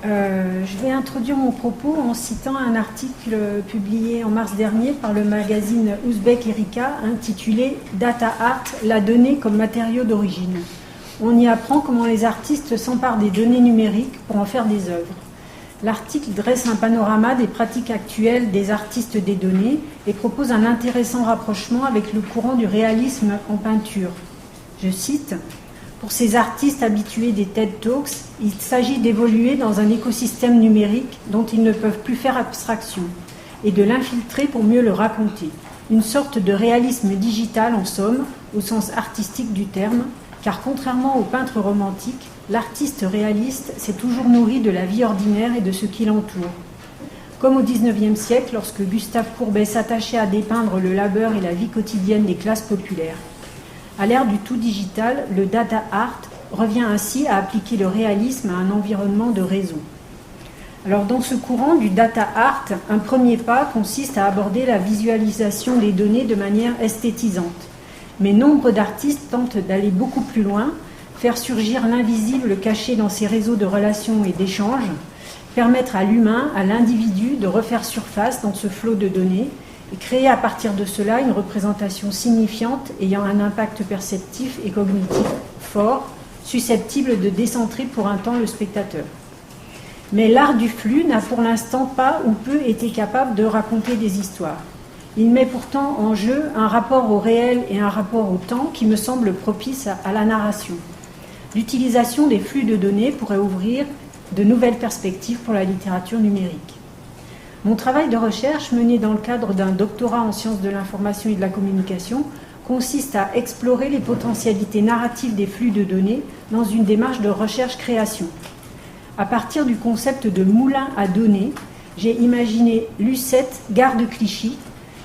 Je vais introduire mon propos en citant un article publié en mars dernier par le magazine Ouzbek Erika intitulé « Data Art, la donnée comme matériau d'origine ». On y apprend comment les artistes s'emparent des données numériques pour en faire des œuvres. L'article dresse un panorama des pratiques actuelles des artistes des données et propose un intéressant rapprochement avec le courant du réalisme en peinture. Je cite « Pour ces artistes habitués des TED Talks, il s'agit d'évoluer dans un écosystème numérique dont ils ne peuvent plus faire abstraction et de l'infiltrer pour mieux le raconter. Une sorte de réalisme digital en somme, au sens artistique du terme, car contrairement aux peintres romantiques, l'artiste réaliste s'est toujours nourri de la vie ordinaire et de ce qui l'entoure. Comme au XIXe siècle, lorsque Gustave Courbet s'attachait à dépeindre le labeur et la vie quotidienne des classes populaires. À l'ère du tout digital, le data art revient ainsi à appliquer le réalisme à un environnement de réseau. Alors dans ce courant du data art, un premier pas consiste à aborder la visualisation des données de manière esthétisante. Mais nombre d'artistes tentent d'aller beaucoup plus loin, faire surgir l'invisible caché dans ces réseaux de relations et d'échanges, permettre à l'humain, à l'individu de refaire surface dans ce flot de données et créer à partir de cela une représentation signifiante ayant un impact perceptif et cognitif fort, susceptible de décentrer pour un temps le spectateur. Mais l'art du flux n'a pour l'instant pas ou peu été capable de raconter des histoires. Il met pourtant en jeu un rapport au réel et un rapport au temps qui me semble propice à la narration. L'utilisation des flux de données pourrait ouvrir de nouvelles perspectives pour la littérature numérique. Mon travail de recherche, mené dans le cadre d'un doctorat en sciences de l'information et de la communication, consiste à explorer les potentialités narratives des flux de données dans une démarche de recherche-création. À partir du concept de moulin à données, j'ai imaginé Lucette, gare de Clichy,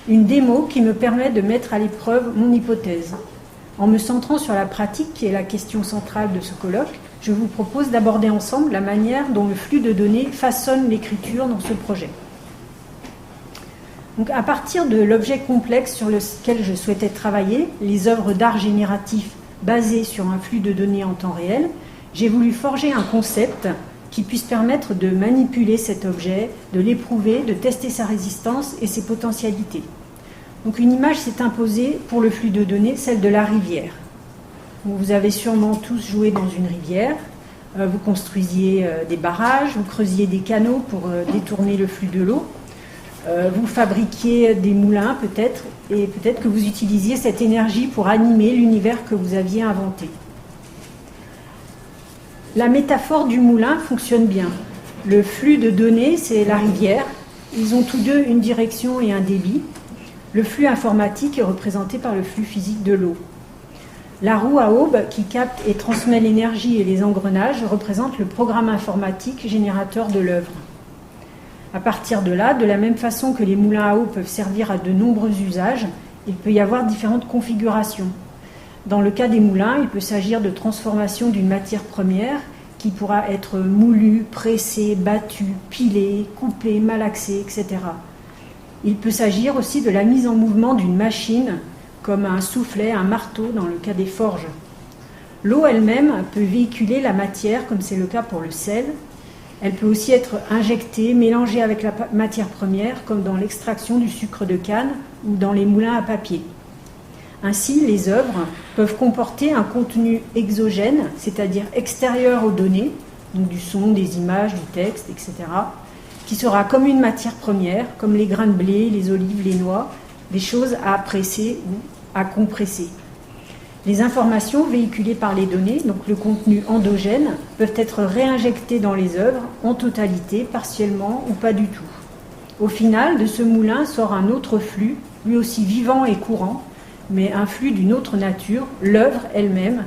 une démo qui me permet de mettre à l'épreuve mon hypothèse. En me centrant sur la pratique, qui est la question centrale de ce colloque, je vous propose d'aborder ensemble la manière dont le flux de données façonne l'écriture dans ce projet. Donc, à partir de l'objet complexe sur lequel je souhaitais travailler, les œuvres d'art génératif basées sur un flux de données en temps réel, j'ai voulu forger un concept qui puisse permettre de manipuler cet objet, de l'éprouver, de tester sa résistance et ses potentialités. Donc une image s'est imposée pour le flux de données, celle de la rivière. Donc, vous avez sûrement tous joué dans une rivière, vous construisiez des barrages, vous creusiez des canaux pour détourner le flux de l'eau, vous fabriquiez des moulins peut-être, et peut-être que vous utilisiez cette énergie pour animer l'univers que vous aviez inventé. La métaphore du moulin fonctionne bien. Le flux de données, c'est la rivière. Ils ont tous deux une direction et un débit. Le flux informatique est représenté par le flux physique de l'eau. La roue à aube qui capte et transmet l'énergie et les engrenages représente le programme informatique générateur de l'œuvre. À partir de là, de la même façon que les moulins à eau peuvent servir à de nombreux usages, il peut y avoir différentes configurations. Dans le cas des moulins, il peut s'agir de transformation d'une matière première qui pourra être moulue, pressée, battue, pilée, coupée, malaxée, etc. Il peut s'agir aussi de la mise en mouvement d'une machine, comme un soufflet, un marteau dans le cas des forges. L'eau elle-même peut véhiculer la matière, comme c'est le cas pour le sel. Elle peut aussi être injectée, mélangée avec la matière première, comme dans l'extraction du sucre de canne ou dans les moulins à papier. Ainsi, les œuvres peuvent comporter un contenu exogène, c'est-à-dire extérieur aux données, donc du son, des images, du texte, etc., qui sera comme une matière première, comme les grains de blé, les olives, les noix, des choses à presser ou à compresser. Les informations véhiculées par les données, donc le contenu endogène, peuvent être réinjectées dans les œuvres en totalité, partiellement ou pas du tout. Au final, de ce moulin sort un autre flux, lui aussi vivant et courant, mais un flux d'une autre nature, l'œuvre elle-même,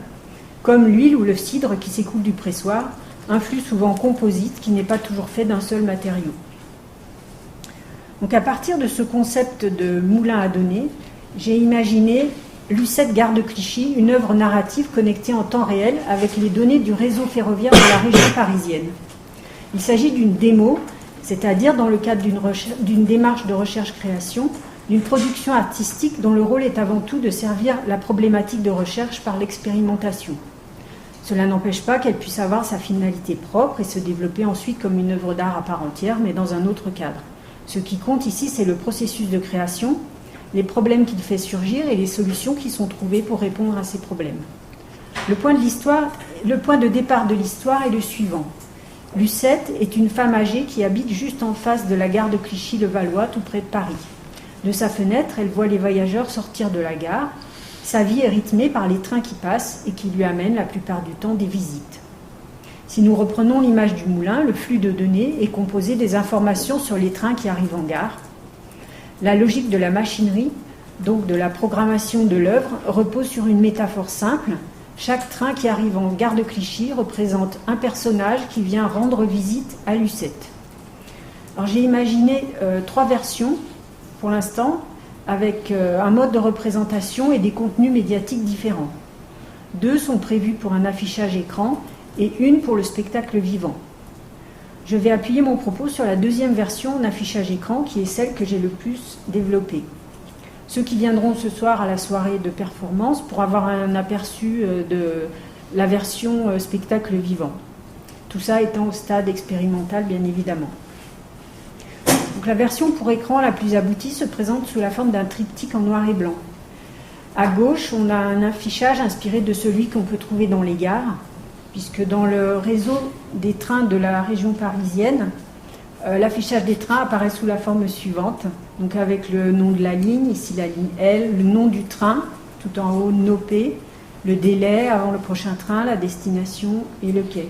comme l'huile ou le cidre qui s'écoule du pressoir, un flux souvent composite qui n'est pas toujours fait d'un seul matériau. Donc à partir de ce concept de moulin à données, j'ai imaginé Lucette, gare de Clichy, une œuvre narrative connectée en temps réel avec les données du réseau ferroviaire de la région parisienne. Il s'agit d'une démo, c'est-à-dire dans le cadre d'une démarche de recherche-création, d'une production artistique dont le rôle est avant tout de servir la problématique de recherche par l'expérimentation. Cela n'empêche pas qu'elle puisse avoir sa finalité propre et se développer ensuite comme une œuvre d'art à part entière, mais dans un autre cadre. Ce qui compte ici, c'est le processus de création, les problèmes qu'il fait surgir et les solutions qui sont trouvées pour répondre à ces problèmes. Le point de départ de l'histoire est le suivant. Lucette est une femme âgée qui habite juste en face de la gare de Clichy-le-Valois, tout près de Paris. De sa fenêtre, elle voit les voyageurs sortir de la gare. Sa vie est rythmée par les trains qui passent et qui lui amènent la plupart du temps des visites. Si nous reprenons l'image du moulin, le flux de données est composé des informations sur les trains qui arrivent en gare. La logique de la machinerie, donc de la programmation de l'œuvre, repose sur une métaphore simple. Chaque train qui arrive en gare de Clichy représente un personnage qui vient rendre visite à Lucette. Alors j'ai imaginé 3 versions pour l'instant, avec un mode de représentation et des contenus médiatiques différents. 2 sont prévus pour un affichage écran et 1 pour le spectacle vivant. Je vais appuyer mon propos sur la 2e version en affichage écran, qui est celle que j'ai le plus développée. Ceux qui viendront ce soir à la soirée de performance pour avoir un aperçu de la version spectacle vivant. Tout ça étant au stade expérimental, bien évidemment. Donc, la version pour écran la plus aboutie se présente sous la forme d'un triptyque en noir et blanc. À gauche, on a un affichage inspiré de celui qu'on peut trouver dans les gares, puisque dans le réseau des trains de la région parisienne, l'affichage des trains apparaît sous la forme suivante, donc avec le nom de la ligne, ici la ligne L, le nom du train, tout en haut Nopé, le délai avant le prochain train, la destination et le quai.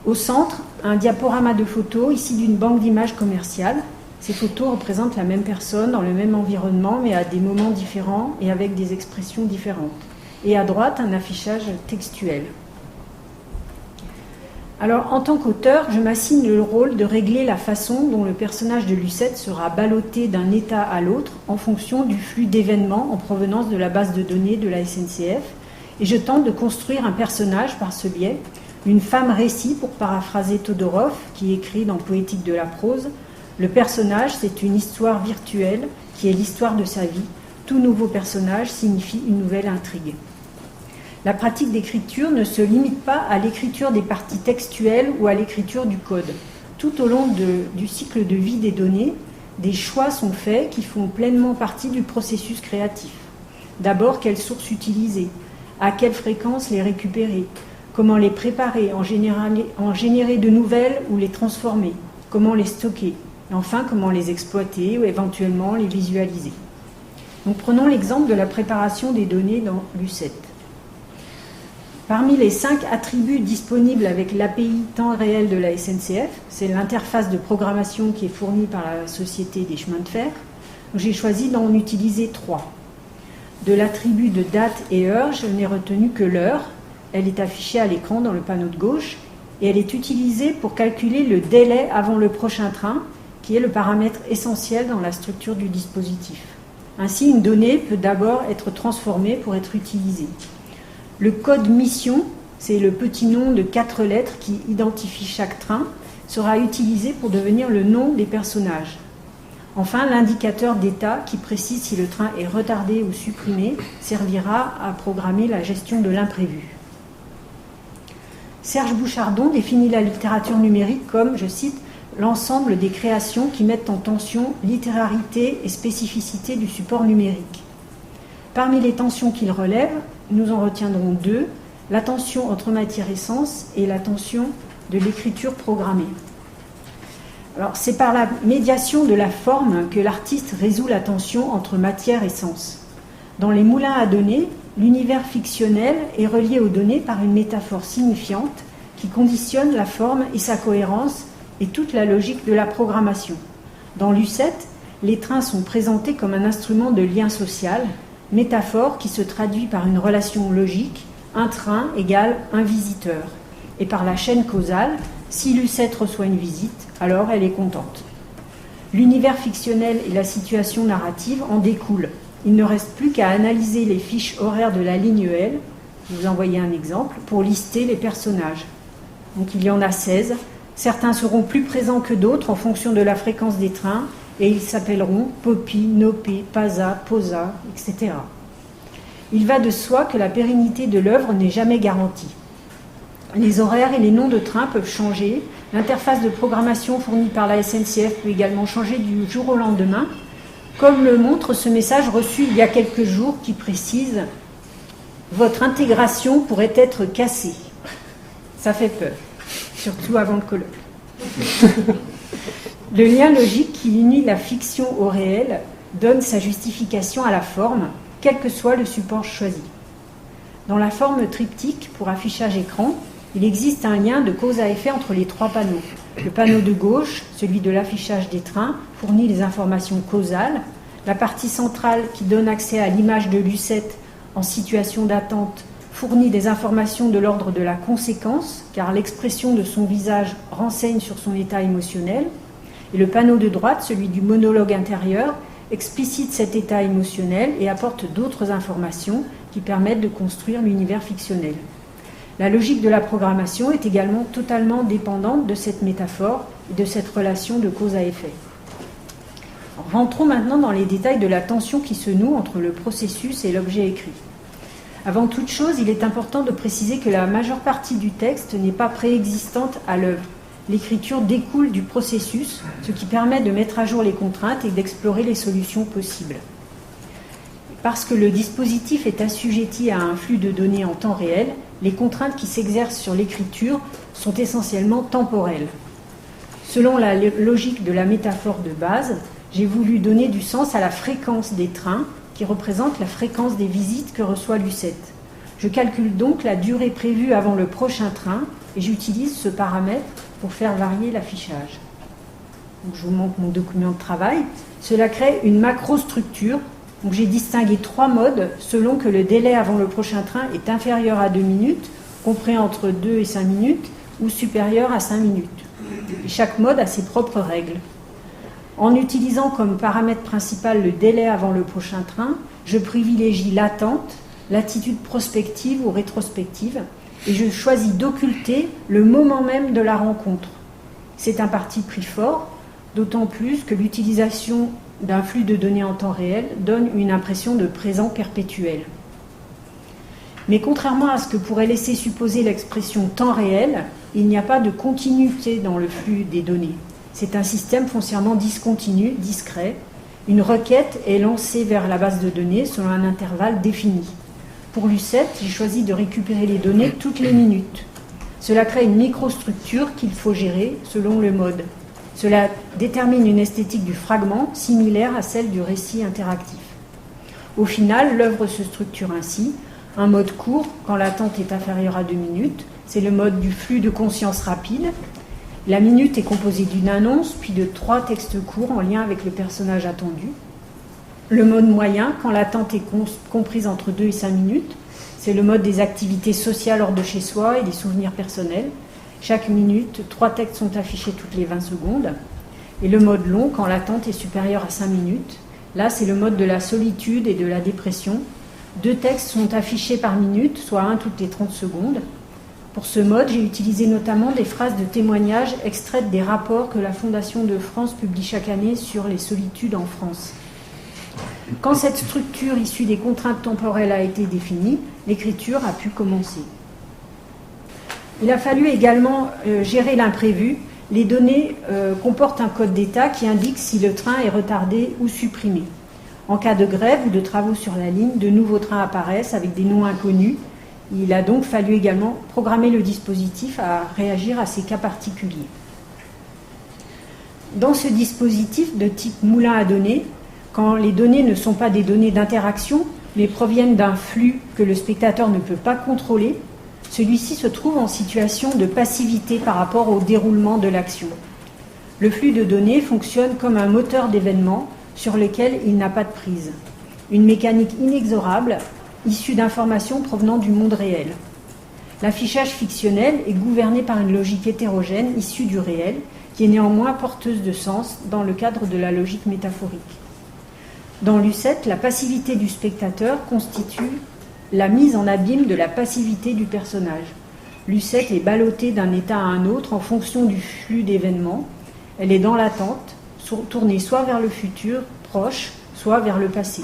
Au centre, un diaporama de photos, ici d'une banque d'images commerciales. Ces photos représentent la même personne dans le même environnement, mais à des moments différents et avec des expressions différentes. Et à droite, un affichage textuel. Alors, en tant qu'auteur, je m'assigne le rôle de régler la façon dont le personnage de Lucette sera ballotté d'un état à l'autre en fonction du flux d'événements en provenance de la base de données de la SNCF, et je tente de construire un personnage par ce biais, une femme récit, pour paraphraser Todorov, qui écrit dans Poétique de la prose. Le personnage, c'est une histoire virtuelle qui est l'histoire de sa vie. Tout nouveau personnage signifie une nouvelle intrigue. La pratique d'écriture ne se limite pas à l'écriture des parties textuelles ou à l'écriture du code. Tout au long du cycle de vie des données, des choix sont faits qui font pleinement partie du processus créatif. D'abord, quelles sources utiliser, à quelle fréquence les récupérer, comment les préparer, en générer de nouvelles ou les transformer, comment les stocker, et enfin comment les exploiter ou éventuellement les visualiser. Donc prenons l'exemple de la préparation des données dans Lucette. Parmi les 5 attributs disponibles avec l'API temps réel de la SNCF, c'est l'interface de programmation qui est fournie par la Société des chemins de fer. J'ai choisi d'en utiliser 3. De l'attribut de date et heure, je n'ai retenu que l'heure. Elle est affichée à l'écran dans le panneau de gauche et elle est utilisée pour calculer le délai avant le prochain train, qui est le paramètre essentiel dans la structure du dispositif. Ainsi, une donnée peut d'abord être transformée pour être utilisée. Le code mission, c'est le petit nom de 4 lettres qui identifie chaque train, sera utilisé pour devenir le nom des personnages. Enfin, l'indicateur d'état qui précise si le train est retardé ou supprimé servira à programmer la gestion de l'imprévu. Serge Bouchardon définit la littérature numérique comme, je cite, l'ensemble des créations qui mettent en tension littérarité et spécificité du support numérique. Parmi les tensions qu'il relève, nous en retiendrons 2, la tension entre matière et sens et la tension de l'écriture programmée. Alors, c'est par la médiation de la forme que l'artiste résout la tension entre matière et sens. Dans les moulins à données, l'univers fictionnel est relié aux données par une métaphore signifiante qui conditionne la forme et sa cohérence et toute la logique de la programmation. Dans Lucette, les trains sont présentés comme un instrument de lien social, métaphore qui se traduit par une relation logique, un train égale un visiteur. Et par la chaîne causale, si Lucette reçoit une visite, alors elle est contente. L'univers fictionnel et la situation narrative en découlent. Il ne reste plus qu'à analyser les fiches horaires de la ligne L, je vais vous envoyer un exemple, pour lister les personnages. Donc il y en a 16. Certains seront plus présents que d'autres en fonction de la fréquence des trains, et ils s'appelleront Poppy, Nopé, Pasa, Posa, etc. Il va de soi que la pérennité de l'œuvre n'est jamais garantie. Les horaires et les noms de trains peuvent changer. L'interface de programmation fournie par la SNCF peut également changer du jour au lendemain, comme le montre ce message reçu il y a quelques jours qui précise « Votre intégration pourrait être cassée ». Ça fait peur, surtout avant le colloque. Le lien logique qui unit la fiction au réel donne sa justification à la forme, quel que soit le support choisi. Dans la forme triptyque pour affichage écran, il existe un lien de cause à effet entre les trois panneaux. Le panneau de gauche, celui de l'affichage des trains, fournit les informations causales. La partie centrale qui donne accès à l'image de Lucette en situation d'attente fournit des informations de l'ordre de la conséquence, car l'expression de son visage renseigne sur son état émotionnel. Et le panneau de droite, celui du monologue intérieur, explicite cet état émotionnel et apporte d'autres informations qui permettent de construire l'univers fictionnel. La logique de la programmation est également totalement dépendante de cette métaphore et de cette relation de cause à effet. Rentrons maintenant dans les détails de la tension qui se noue entre le processus et l'objet écrit. Avant toute chose, il est important de préciser que la majeure partie du texte n'est pas préexistante à l'œuvre. L'écriture découle du processus, ce qui permet de mettre à jour les contraintes et d'explorer les solutions possibles. Parce que le dispositif est assujetti à un flux de données en temps réel, les contraintes qui s'exercent sur l'écriture sont essentiellement temporelles. Selon la logique de la métaphore de base, j'ai voulu donner du sens à la fréquence des trains, qui représente la fréquence des visites que reçoit Lucette. Je calcule donc la durée prévue avant le prochain train et j'utilise ce paramètre pour faire varier l'affichage. Donc, je vous montre mon document de travail. Cela crée une macrostructure. Donc, j'ai distingué 3 modes selon que le délai avant le prochain train est inférieur à 2 minutes, compris entre 2 et 5 minutes, ou supérieur à 5 minutes. Et chaque mode a ses propres règles. En utilisant comme paramètre principal le délai avant le prochain train, je privilégie l'attente, l'attitude prospective ou rétrospective, et je choisis d'occulter le moment même de la rencontre. C'est un parti pris fort, d'autant plus que l'utilisation d'un flux de données en temps réel donne une impression de présent perpétuel. Mais contrairement à ce que pourrait laisser supposer l'expression temps réel, il n'y a pas de continuité dans le flux des données. C'est un système foncièrement discontinu, discret. Une requête est lancée vers la base de données selon un intervalle défini. Pour Lucette, j'ai choisi de récupérer les données toutes les minutes. Cela crée une microstructure qu'il faut gérer selon le mode. Cela détermine une esthétique du fragment similaire à celle du récit interactif. Au final, l'œuvre se structure ainsi. Un mode court, quand l'attente est inférieure à 2 minutes, c'est le mode du flux de conscience rapide. La minute est composée d'une annonce, puis de 3 textes courts en lien avec le personnage attendu. Le mode moyen, quand l'attente est comprise entre 2 et 5 minutes, c'est le mode des activités sociales hors de chez soi et des souvenirs personnels. Chaque minute, 3 textes sont affichés toutes les 20 secondes. Et le mode long, quand l'attente est supérieure à 5 minutes, là c'est le mode de la solitude et de la dépression. 2 textes sont affichés par minute, soit 1 toutes les 30 secondes. Pour ce mode, j'ai utilisé notamment des phrases de témoignages extraites des rapports que la Fondation de France publie chaque année sur les solitudes en France. Quand cette structure issue des contraintes temporelles a été définie, l'écriture a pu commencer. Il a fallu également gérer l'imprévu. Les données comportent un code d'état qui indique si le train est retardé ou supprimé. En cas de grève ou de travaux sur la ligne, de nouveaux trains apparaissent avec des noms inconnus. Il a donc fallu également programmer le dispositif à réagir à ces cas particuliers. Dans ce dispositif de type moulin à données, quand les données ne sont pas des données d'interaction, mais proviennent d'un flux que le spectateur ne peut pas contrôler, celui-ci se trouve en situation de passivité par rapport au déroulement de l'action. Le flux de données fonctionne comme un moteur d'événements sur lequel il n'a pas de prise. Une mécanique inexorable, issue d'informations provenant du monde réel. L'affichage fictionnel est gouverné par une logique hétérogène issue du réel, qui est néanmoins porteuse de sens dans le cadre de la logique métaphorique. Dans Lucette, la passivité du spectateur constitue la mise en abîme de la passivité du personnage. Lucette est ballottée d'un état à un autre en fonction du flux d'événements. Elle est dans l'attente, tournée soit vers le futur, proche, soit vers le passé.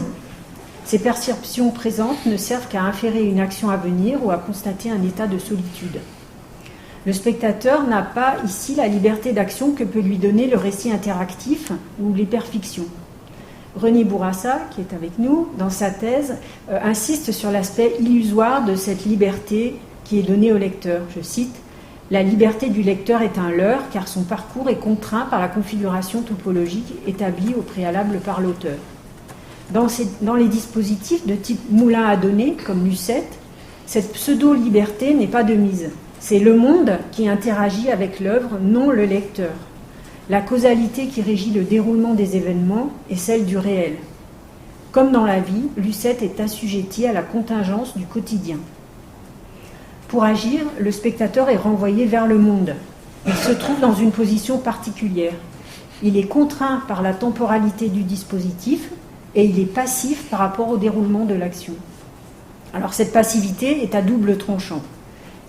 Ces perceptions présentes ne servent qu'à inférer une action à venir ou à constater un état de solitude. Le spectateur n'a pas ici la liberté d'action que peut lui donner le récit interactif ou l'hyperfiction. René Bourassa, qui est avec nous, dans sa thèse, insiste sur l'aspect illusoire de cette liberté qui est donnée au lecteur. Je cite, « La liberté du lecteur est un leurre car son parcours est contraint par la configuration topologique établie au préalable par l'auteur. » Dans les dispositifs de type moulin à données, comme Lucette, cette pseudo-liberté n'est pas de mise. C'est le monde qui interagit avec l'œuvre, non le lecteur. La causalité qui régit le déroulement des événements est celle du réel. Comme dans la vie, Lucette est assujettie à la contingence du quotidien. Pour agir, le spectateur est renvoyé vers le monde. Il se trouve dans une position particulière. Il est contraint par la temporalité du dispositif et il est passif par rapport au déroulement de l'action. Alors cette passivité est à double tranchant.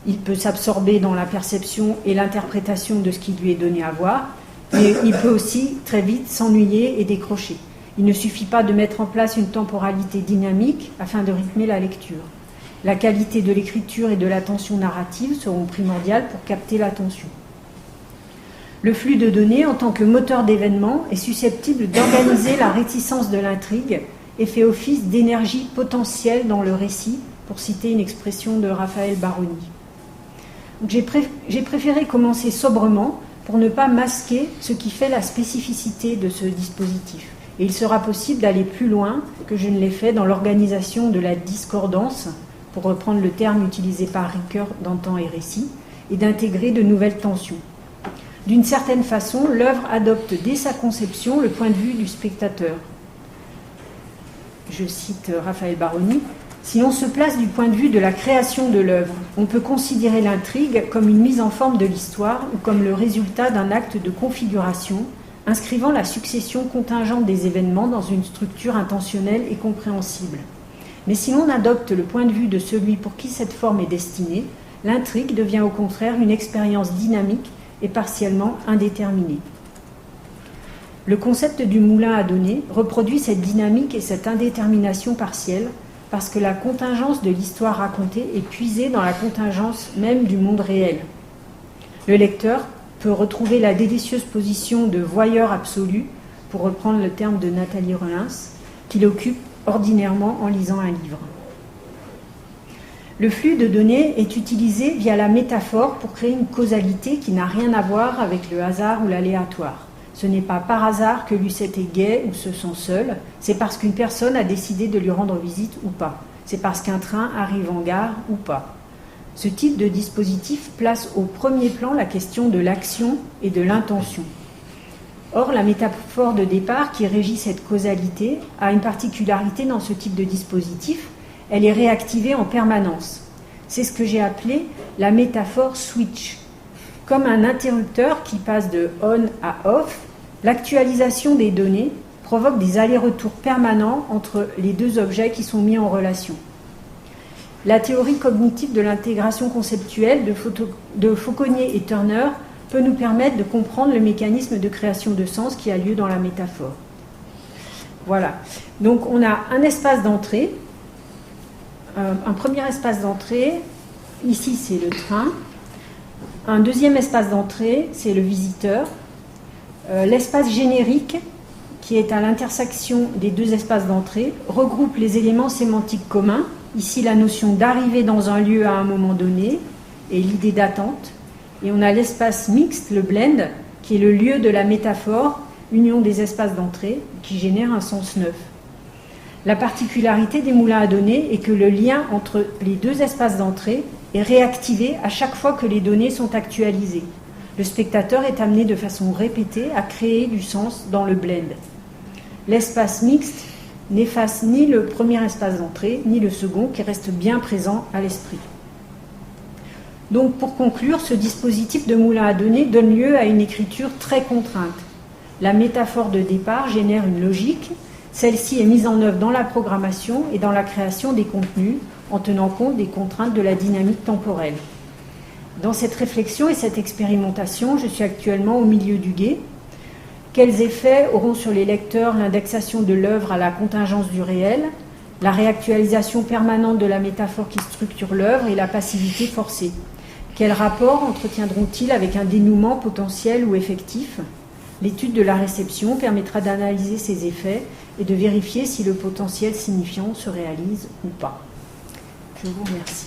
Il peut s'absorber dans la perception et l'interprétation de ce qui lui est donné à voir, mais il peut aussi très vite s'ennuyer et décrocher. Il ne suffit pas de mettre en place une temporalité dynamique afin de rythmer la lecture. La qualité de l'écriture et de l'attention narrative seront primordiales pour capter l'attention. Le flux de données, en tant que moteur d'événements, est susceptible d'organiser la réticence de l'intrigue et fait office d'énergie potentielle dans le récit, pour citer une expression de Raphaël Baroni. J'ai préféré commencer sobrement pour ne pas masquer ce qui fait la spécificité de ce dispositif. Et il sera possible d'aller plus loin que je ne l'ai fait dans l'organisation de la discordance, pour reprendre le terme utilisé par Ricoeur dans Temps et Récit, et d'intégrer de nouvelles tensions. D'une certaine façon, l'œuvre adopte dès sa conception le point de vue du spectateur. Je cite Raphaël Baroni, « Si l'on se place du point de vue de la création de l'œuvre, on peut considérer l'intrigue comme une mise en forme de l'histoire ou comme le résultat d'un acte de configuration, inscrivant la succession contingente des événements dans une structure intentionnelle et compréhensible. Mais si l'on adopte le point de vue de celui pour qui cette forme est destinée, l'intrigue devient au contraire une expérience dynamique et partiellement indéterminée. » Le concept du moulin à données reproduit cette dynamique et cette indétermination partielle parce que la contingence de l'histoire racontée est puisée dans la contingence même du monde réel. Le lecteur peut retrouver la délicieuse position de voyeur absolu, pour reprendre le terme de Nathalie Relins, qu'il occupe ordinairement en lisant un livre. Le flux de données est utilisé via la métaphore pour créer une causalité qui n'a rien à voir avec le hasard ou l'aléatoire. Ce n'est pas par hasard que Lucette est gaie ou se sent seule, c'est parce qu'une personne a décidé de lui rendre visite ou pas. C'est parce qu'un train arrive en gare ou pas. Ce type de dispositif place au premier plan la question de l'action et de l'intention. Or, la métaphore de départ qui régit cette causalité a une particularité dans ce type de dispositif, elle est réactivée en permanence. C'est ce que j'ai appelé la métaphore switch. Comme un interrupteur qui passe de on à off, l'actualisation des données provoque des allers-retours permanents entre les deux objets qui sont mis en relation. La théorie cognitive de l'intégration conceptuelle de Fauconnier et Turner peut nous permettre de comprendre le mécanisme de création de sens qui a lieu dans la métaphore. Voilà. Donc on a un espace d'entrée, un premier espace d'entrée, ici c'est le train, un deuxième espace d'entrée, c'est le visiteur, l'espace générique, qui est à l'intersection des deux espaces d'entrée, regroupe les éléments sémantiques communs, ici la notion d'arriver dans un lieu à un moment donné et l'idée d'attente, et on a l'espace mixte, le blend, qui est le lieu de la métaphore, union des espaces d'entrée, qui génère un sens neuf. La particularité des moulins à données est que le lien entre les deux espaces d'entrée est réactivé à chaque fois que les données sont actualisées. Le spectateur est amené de façon répétée à créer du sens dans le blend. L'espace mixte n'efface ni le premier espace d'entrée, ni le second, qui reste bien présent à l'esprit. Donc, pour conclure, ce dispositif de moulin à données donne lieu à une écriture très contrainte. La métaphore de départ génère une logique. Celle-ci est mise en œuvre dans la programmation et dans la création des contenus, en tenant compte des contraintes de la dynamique temporelle. Dans cette réflexion et cette expérimentation, je suis actuellement au milieu du gué. Quels effets auront sur les lecteurs l'indexation de l'œuvre à la contingence du réel, la réactualisation permanente de la métaphore qui structure l'œuvre et la passivité forcée. Quel rapport entretiendront-ils avec un dénouement potentiel ou effectif? L'étude de la réception permettra d'analyser ces effets et de vérifier si le potentiel signifiant se réalise ou pas. Je vous remercie.